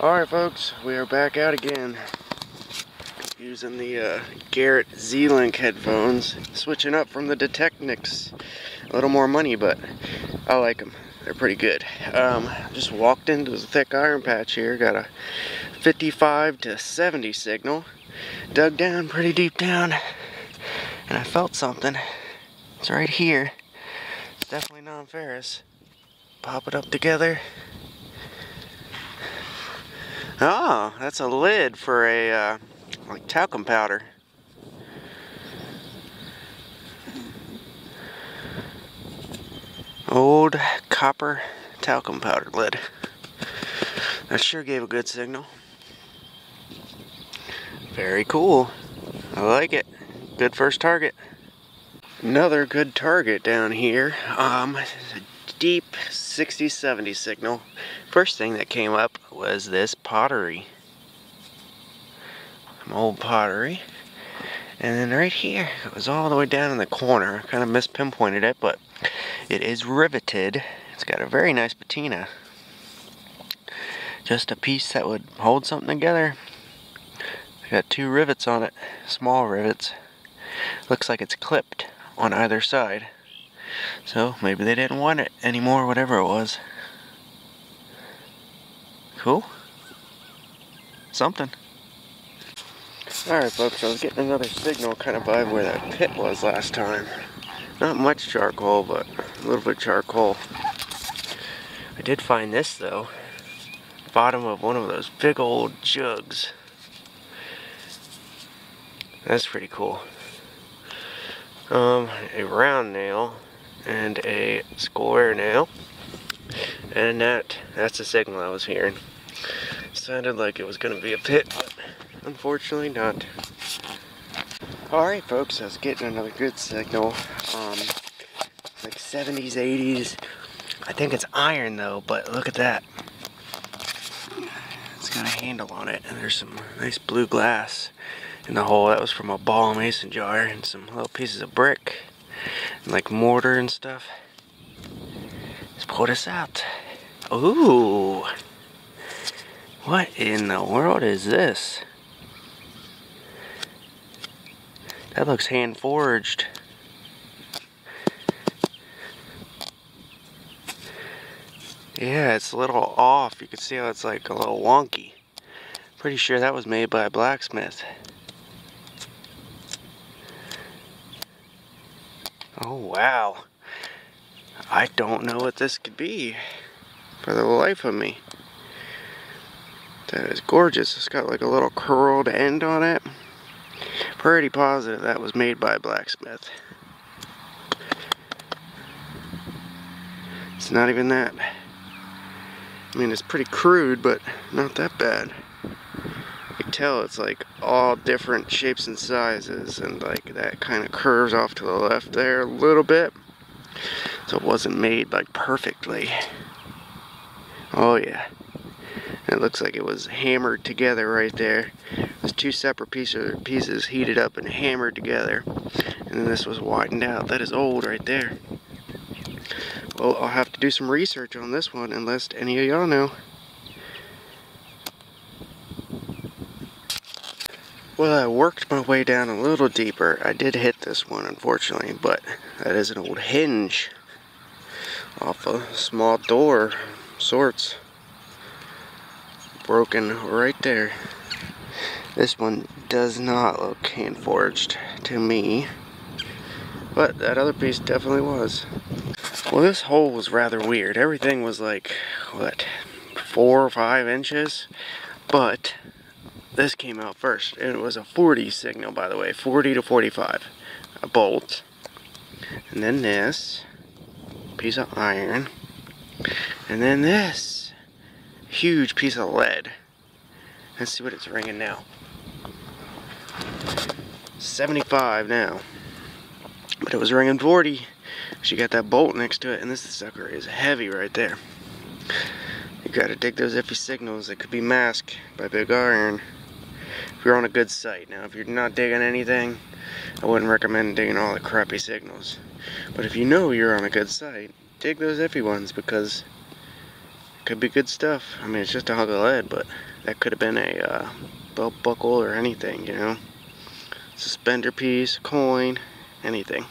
Alright folks, we are back out again using the Garrett Z-Link headphones, switching up from the Detectnics. A little more money, but I like them. They're pretty good. Just walked into the thick iron patch here, got a 55 to 70 signal, dug down pretty deep down, and I felt something. It's right here. It's definitely non-ferrous. Pop it up together. Oh, that's a lid for a like talcum powder. Old copper talcum powder lid. That sure gave a good signal. Very cool. I like it. Good first target. Another good target down here. Deep 60-70 signal. First thing that came up was this pottery. Some old pottery. And then right here, it was all the way down in the corner. I kind of mispinpointed it, but it is riveted. It's got a very nice patina. Just a piece that would hold something together. I got 2 rivets on it, small rivets. Looks like it's clipped on either side. So maybe they didn't want it anymore, whatever it was. Cool. Something. Alright folks, I was getting another signal kind of by where that pit was last time. Not much charcoal, but a little bit charcoal. I did find this though. Bottom of one of those big old jugs. That's pretty cool. A round nail and a square nail, and that's the signal I was hearing. Sounded like it was going to be a pit, but unfortunately not. Alright folks, I was getting another good signal. Like 70s, 80s. I think it's iron though, but look at that. It's got a handle on it, and there's some nice blue glass in the hole. That was from a ball mason jar and some little pieces of brick and like mortar and stuff. Let's pull this out. Ooh, what in the world is this? That looks hand forged. Yeah, it's a little off. You can see how it's like a little wonky. Pretty sure that was made by a blacksmith. Oh wow. I don't know what this could be for the life of me. That is gorgeous. It's got like a little curled end on it. Pretty positive that was made by a blacksmith. It's not even that. I mean, it's pretty crude, but not that bad. You can tell it's like all different shapes and sizes, and like that kind of curves off to the left there a little bit. So it wasn't made like perfectly. Oh yeah. It looks like it was hammered together right there. It was 2 separate pieces heated up and hammered together. And then this was widened out. That is old right there. Well, I'll have to do some research on this one, unless any of y'all know. Well, I worked my way down a little deeper. I did hit this one, unfortunately, but that is an old hinge off a small door sorts. Broken right there. This one does not look hand forged to me, but that other piece definitely was. Well, this hole was rather weird. Everything was like, what, 4 or 5 inches? But this came out first. It was a 40 signal, by the way, 40 to 45. A bolt. And then this piece of iron. And then this huge piece of lead. Let's see what it's ringing now. 75 now. But it was ringing 40. She got that bolt next to it, and this sucker is heavy right there. You gotta dig those iffy signals that could be masked by big iron if you're on a good site. Now, if you're not digging anything, I wouldn't recommend digging all the crappy signals. But if you know you're on a good site, dig those iffy ones, because Could be good stuff. I mean, it's just a hunk of lead, but that could have been a belt buckle or anything, you know. Suspender piece, coin, anything.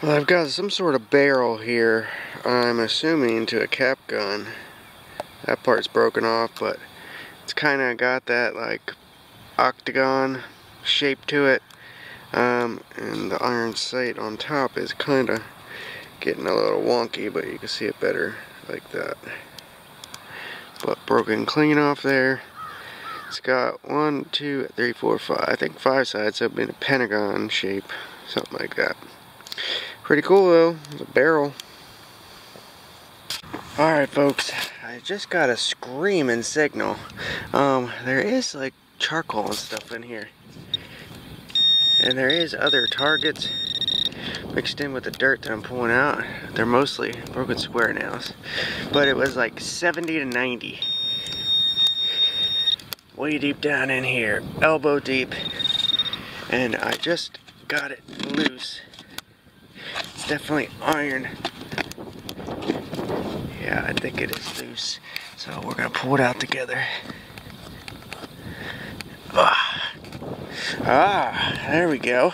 Well, I've got some sort of barrel here, I'm assuming to a cap gun. That part's broken off, but it's kind of got that like octagon shape to it. And the iron sight on top is kind of getting a little wonky, but you can see it better like that. But broken clean off there. It's got 1, 2, 3, 4, 5. I think 5 sides, so it'd be a pentagon shape, something like that. Pretty cool though. It's a barrel. Alright folks, I just got a screaming signal. There is like charcoal and stuff in here. And there is other targets mixed in with the dirt that I'm pulling out. They're mostly broken square nails. But it was like 70 to 90. Way deep down in here, elbow deep. And I just got it loose. It's definitely iron. Yeah, I think it is loose. So we're gonna pull it out together. There we go.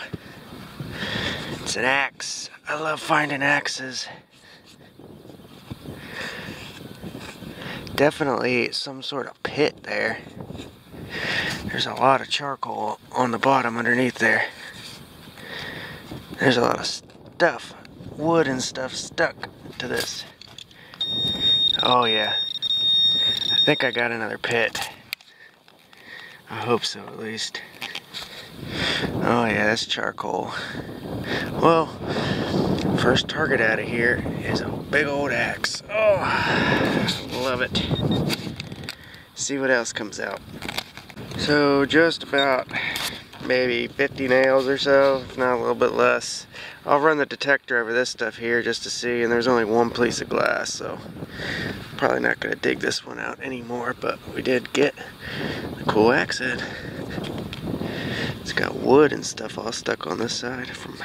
It's an axe. I love finding axes. Definitely some sort of pit there. There's a lot of charcoal on the bottom underneath there. There's a lot of stuff, wood and stuff stuck to this. Oh yeah, I think I got another pit. I hope so at least. Oh yeah, that's charcoal. Well, first target out of here is a big old axe. Oh, love it. See what else comes out. So just about maybe 50 nails or so, if not a little bit less. I'll run the detector over this stuff here just to see, and there's only one piece of glass, so probably not going to dig this one out anymore, but we did get the cool axe head. It's got wood and stuff all stuck on this side from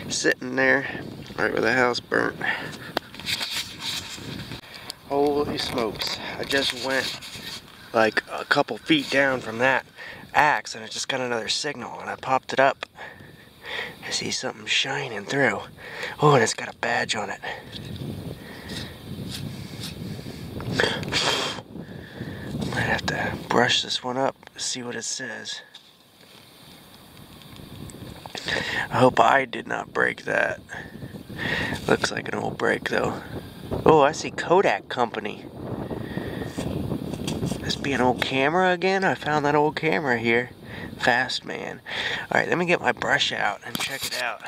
sitting there right where the house burnt. Holy smokes, I just went like a couple feet down from that axe and I just got another signal and I popped it up. I see something shining through. Oh, and it's got a badge on it. Might have to brush this one up, see what it says. I hope I did not break that. Looks like an old break though. Oh, I see Kodak Company. This be an old camera again? I found that old camera here. Fast man. Alright, let me get my brush out and check it out.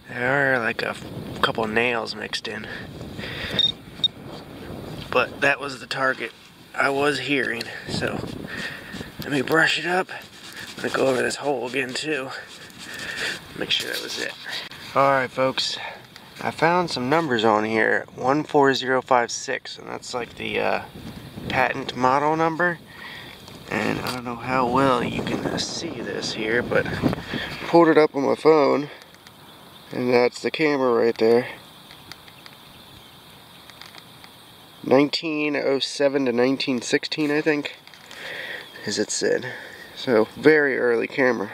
There are like a couple nails mixed in. But that was the target I was hearing. So let me brush it up. I'm gonna go over this hole again too. Make sure that was it. Alright folks, I found some numbers on here, 14056, and that's like the patent model number. And I don't know how well you can see this here, but I pulled it up on my phone, and that's the camera right there. 1907 to 1916, I think, as it said. So, very early camera.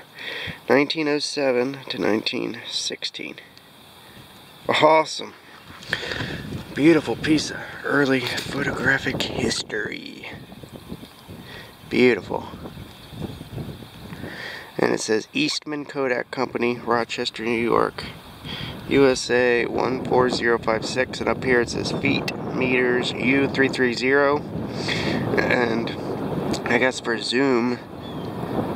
1907 to 1916. Awesome. Beautiful piece of early photographic history. Beautiful. And it says Eastman Kodak Company, Rochester, New York, USA 14056, and up here it says feet, meters, U330, and I guess for zoom,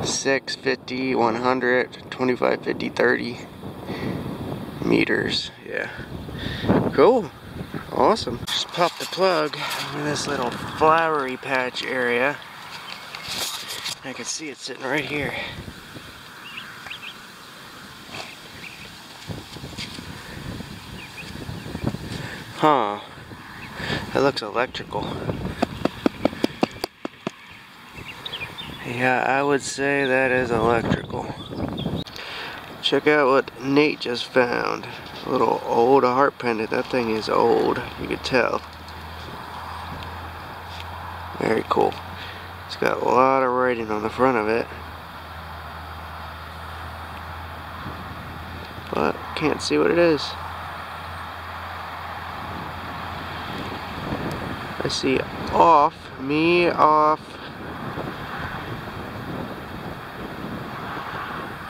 650, 100, 25, 50, 30 meters. Yeah. Cool. Awesome. Just pop the plug in this little flowery patch area. I can see it sitting right here. Huh. That looks electrical. Yeah, I would say that is electrical. check out what Nate just found. A little old heart pendant. That thing is old, you could tell. Very cool. It's got a lot of writing on the front of it, but can't see what it is. I see off, me off.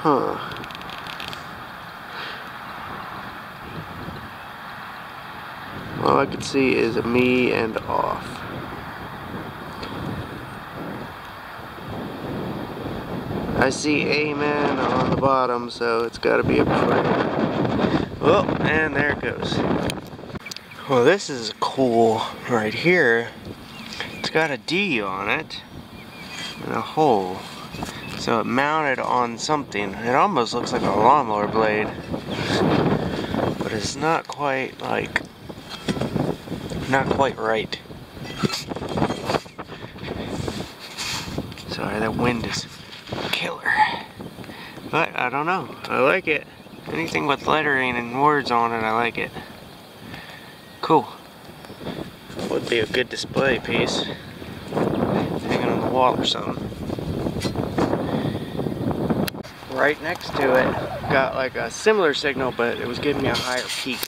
Huh. All I can see is a me and off. I see amen on the bottom, so it's got to be a prayer. Oh, and there it goes. Well, this is cool right here. It's got a D on it and a hole. So it mounted on something. It almost looks like a lawnmower blade, but it's not quite like, not quite right. Sorry, that wind is killer. But I don't know. I like it. Anything with lettering and words on it, I like it. Cool. Would be a good display piece. Hanging on the wall or something. Right next to it, got like a similar signal, but it was giving me a higher peak.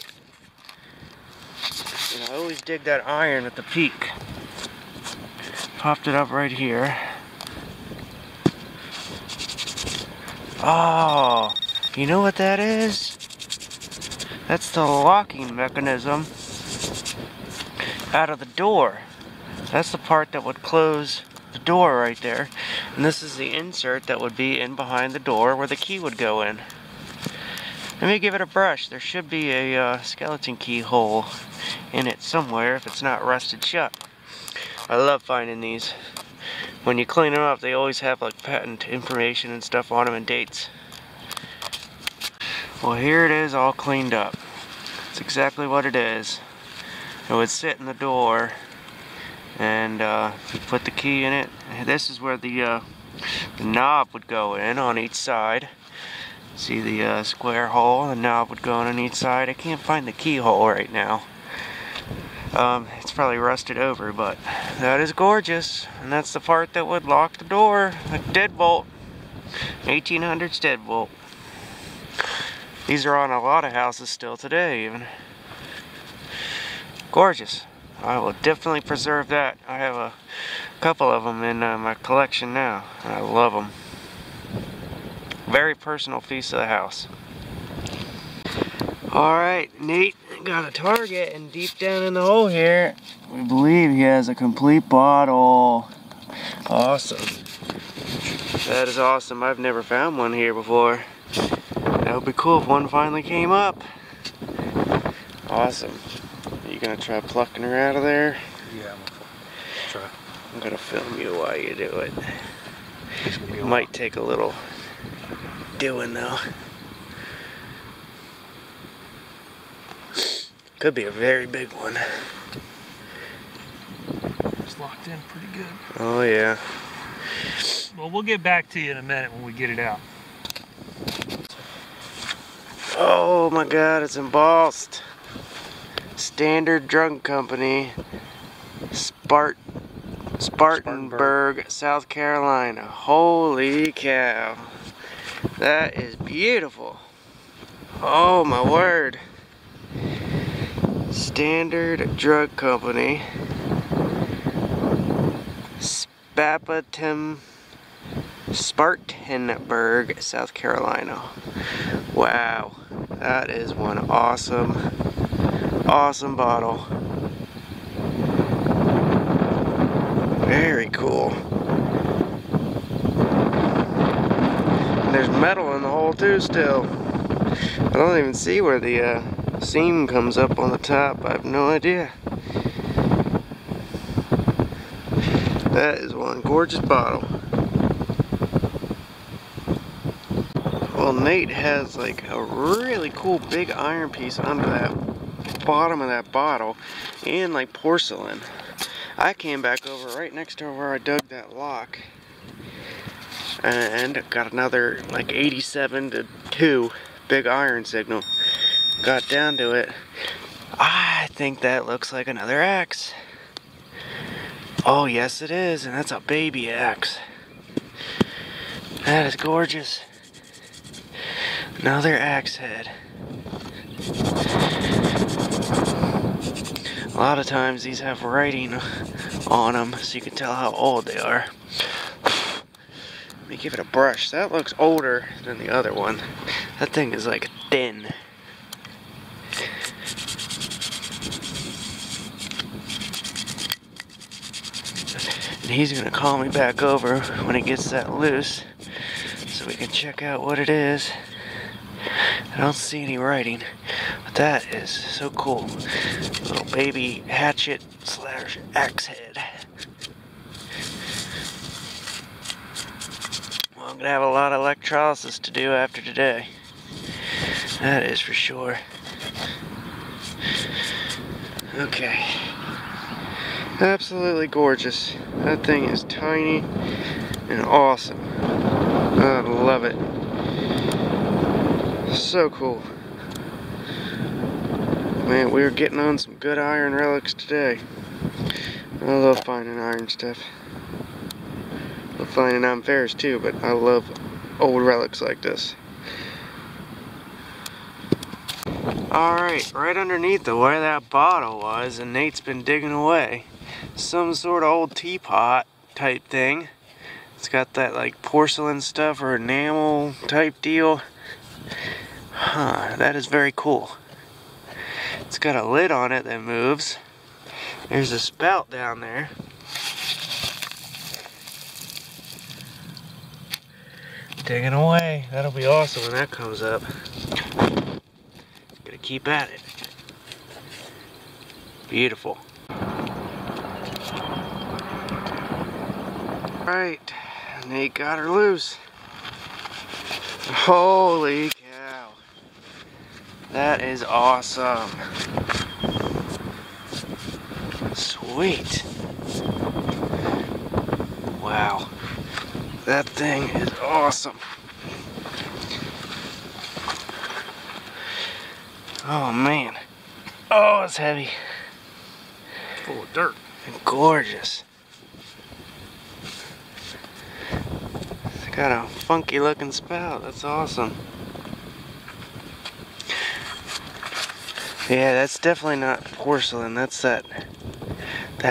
And I always dig that iron at the peak. Popped it up right here. Oh, you know what that is? That's the locking mechanism out of the door. That's the part that would close the door right there. And this is the insert that would be in behind the door where the key would go in. Let me give it a brush. There should be a skeleton key hole in it somewhere if it's not rusted shut. I love finding these. When you clean them up, they always have like patent information and stuff on them and dates. Well, here it is all cleaned up. It's exactly what it is. It would sit in the door, and you put the key in it. This is where the knob would go in on each side. See the square hole? The knob would go in on each side. I can't find the keyhole right now. It's probably rusted over, but that is gorgeous. And that's the part that would lock the door. A deadbolt. 1800s deadbolt. These are on a lot of houses still today, even. Gorgeous. I will definitely preserve that. I have a couple of them in my collection now. I love them. Very personal piece of the house. Alright, Nate got a target, and deep down in the hole here, we believe he has a complete bottle. Awesome. That is awesome. I've never found one here before. That would be cool if one finally came up. Awesome. Are you gonna try plucking her out of there? Yeah, I'm gonna try. I'm gonna film you while you do it. It might take a little doing though. Could be a very big one. It's locked in pretty good. Oh yeah. Well, we'll get back to you in a minute when we get it out. Oh my god, it's embossed. Standard Drug Company, Spartanburg, South Carolina. Holy cow. That is beautiful. Oh my word. Standard Drug Company, Spartanburg, South Carolina. Wow, that is one awesome bottle. Very cool. And there's metal in the hole too still. I don't even see where the seam comes up on the top. I have no idea. That is one gorgeous bottle. Well, Nate has like a really cool big iron piece under that bottom of that bottle, and like porcelain. I came back over right next to where I dug that lock, And got another like 87 to 2 big iron signal. Got down to it. I think that looks like another axe. Oh yes it is, and that's a baby axe. That is gorgeous. Another axe head. A lot of times these have writing on them so you can tell how old they are. Let me give it a brush. That looks older than the other one. That thing is like thin. And he's gonna call me back over when he gets that loose so we can check out what it is. I don't see any writing, but that is so cool. Little baby hatchet slash axe head. Well, I'm gonna have a lot of electrolysis to do after today. That is for sure. Okay. Absolutely gorgeous. That thing is tiny and awesome. I love it. So cool. Man, we were getting on some good iron relics today. I love finding iron stuff. I love finding on ferrous too, but I love old relics like this. Alright, right underneath the where that bottle was, and Nate's been digging away. Some sort of old teapot type thing. It's got that like porcelain stuff or enamel type deal. Huh, that is very cool. It's got a lid on it that moves. There's a spout down there. Digging away. That'll be awesome when that comes up. Gotta keep at it. Beautiful. Right, Nate got her loose. Holy cow. That is awesome. Sweet. Wow. That thing is awesome. Oh man. Oh, it's heavy. It's full of dirt. And gorgeous. It's got a funky looking spout. That's awesome. Yeah, that's definitely not porcelain. That's that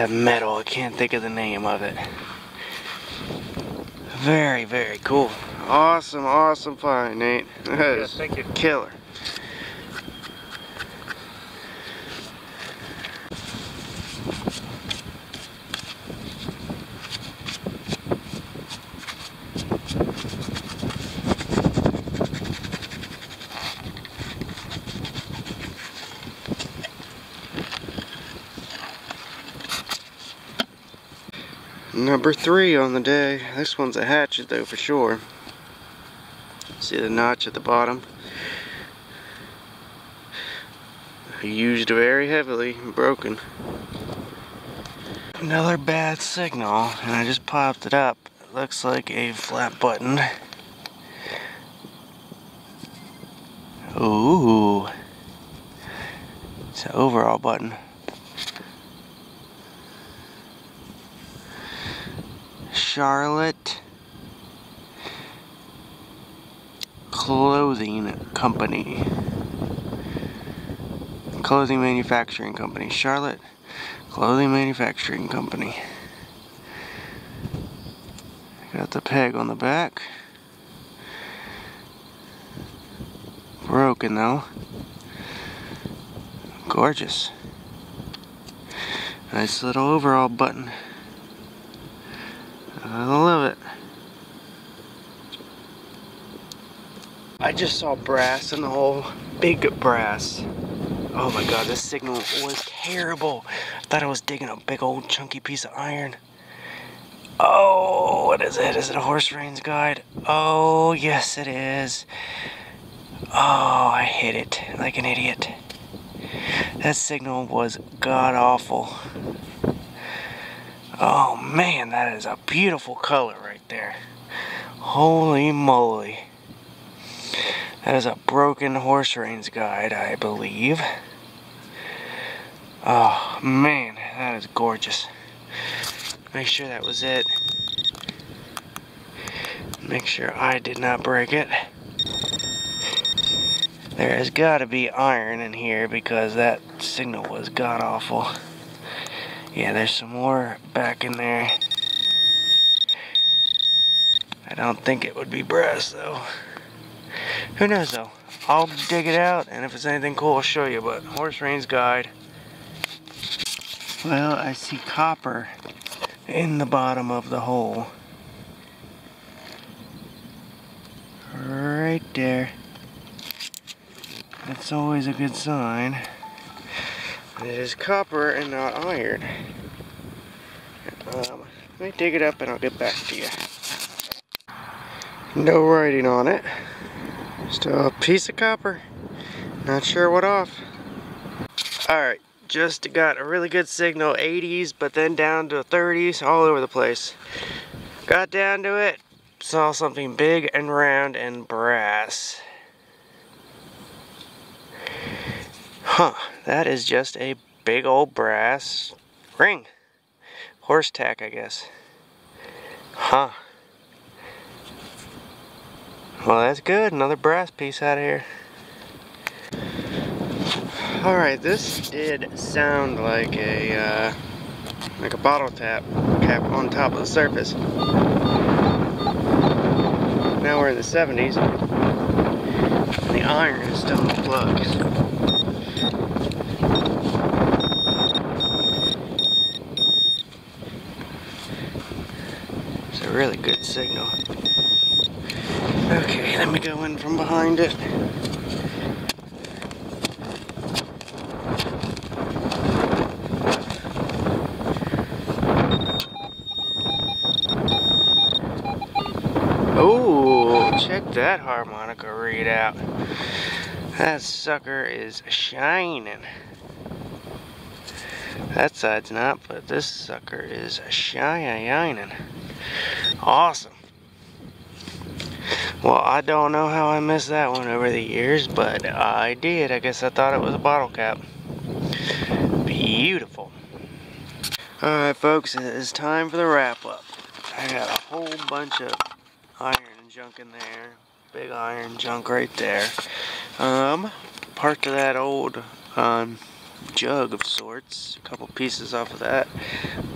metal. I can't think of the name of it. Very, very cool. Awesome, awesome find, Nate. That is thank you. Killer. Number 3 on the day. This one's a hatchet though for sure. See the notch at the bottom? Used very heavily and broken. Another bad signal, and I just popped it up. It looks like a flat button. Ooh. It's an overall button. Charlotte Clothing Company. Clothing Manufacturing Company. Charlotte Clothing Manufacturing Company. Got the peg on the back. Broken though. Gorgeous. Nice little overall button. I love it. I just saw brass in the hole. Big brass. Oh my god, this signal was terrible. I thought I was digging a big old chunky piece of iron. Oh, what is it? Is it a horse reins guide? Oh, yes it is. Oh, I hit it like an idiot. That signal was god awful. Oh man, that is a beautiful color right there. Holy moly. That is a broken horse reins guide, I believe. Oh man, that is gorgeous. Make sure that was it. Make sure I did not break it. There has got to be iron in here because that signal was god-awful. Yeah, there's some more back in there. I don't think it would be brass though. Who knows though? I'll dig it out, and if it's anything cool, I'll show you, but horse reins guide. Well, I see copper in the bottom of the hole. Right there. That's always a good sign. It is copper and not iron. Let me dig it up and I'll get back to you. No writing on it. Just a piece of copper. Not sure what off. Alright, just got a really good signal, 80s, but then down to 30s, all over the place. Got down to it, saw something big and round and brass. Huh, that is just a big old brass ring. Horse tack, I guess. Huh. Well, that's good. Another brass piece out of here. Alright, this did sound like a bottle cap on top of the surface. Now we're in the 70s, and the iron is still in the plug. It's a really good signal. Okay, let me go in from behind it. Oh, check that harmonica readout. That sucker is shining. That side's not, but this sucker is shining. Awesome. Well, I don't know how I missed that one over the years, but I did. I guess I thought it was a bottle cap. Beautiful. Alright folks, it is time for the wrap up. I got a whole bunch of iron junk in there. Big iron junk right there. Part of that old jug of sorts. A couple pieces off of that.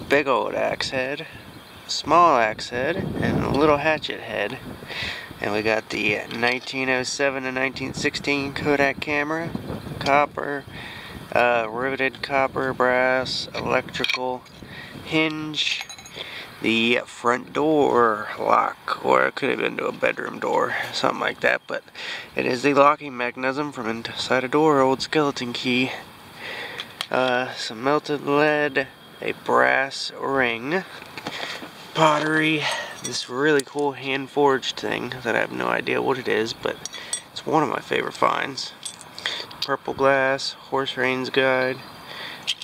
Big old axe head. Small axe head. And a little hatchet head. And we got the 1907 to 1916 Kodak camera. Copper. Riveted copper, brass, electrical, hinge, the front door lock, or it could have been to a bedroom door, something like that, but it is the locking mechanism from inside a door, old skeleton key, some melted lead, a brass ring, pottery, this really cool hand forged thing that I have no idea what it is, but it's one of my favorite finds. Purple glass, horse reins guide,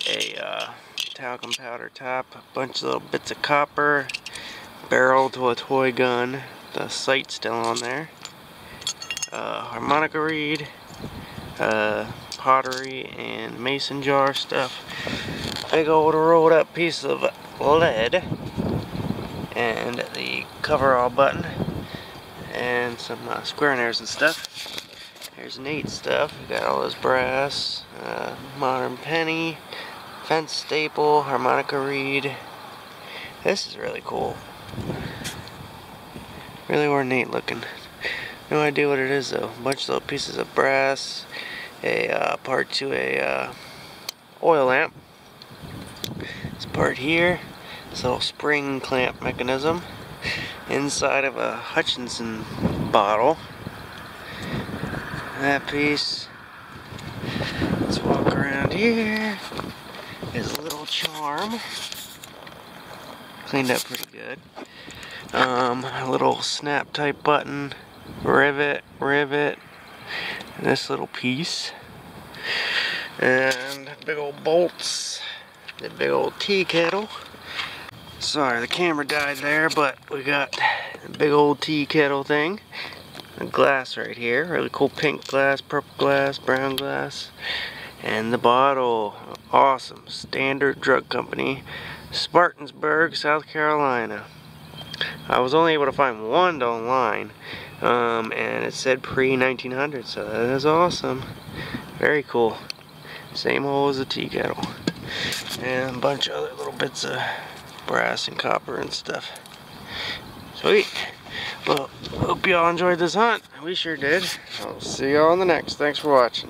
a talcum powder top, a bunch of little bits of copper, barrel to a toy gun, the sight still on there, harmonica reed, pottery and mason jar stuff, big old rolled up piece of lead, and the coverall button, and some square nails and stuff. Here's neat stuff. We got all this brass, modern penny, fence staple, harmonica reed. This is really cool. Really ornate looking. No idea what it is though. A bunch of little pieces of brass, a part to a oil lamp. This part here, this little spring clamp mechanism inside of a Hutchinson bottle. That piece. Let's walk around here. There's a little charm. Cleaned up pretty good. A little snap type button. Rivet. And this little piece. And big old bolts. The big old tea kettle. Sorry, the camera died there, but we got big old tea kettle thing. A glass right here, really cool pink glass, purple glass, brown glass. And the bottle, awesome, Standard Drug Company, Spartanburg, South Carolina. I was only able to find one online, and it said pre-1900, so that is awesome. Very cool. Same hole as a tea kettle. And a bunch of other little bits of brass and copper and stuff. Sweet. Well, hope y'all enjoyed this hunt. We sure did. I'll see y'all on the next. Thanks for watching.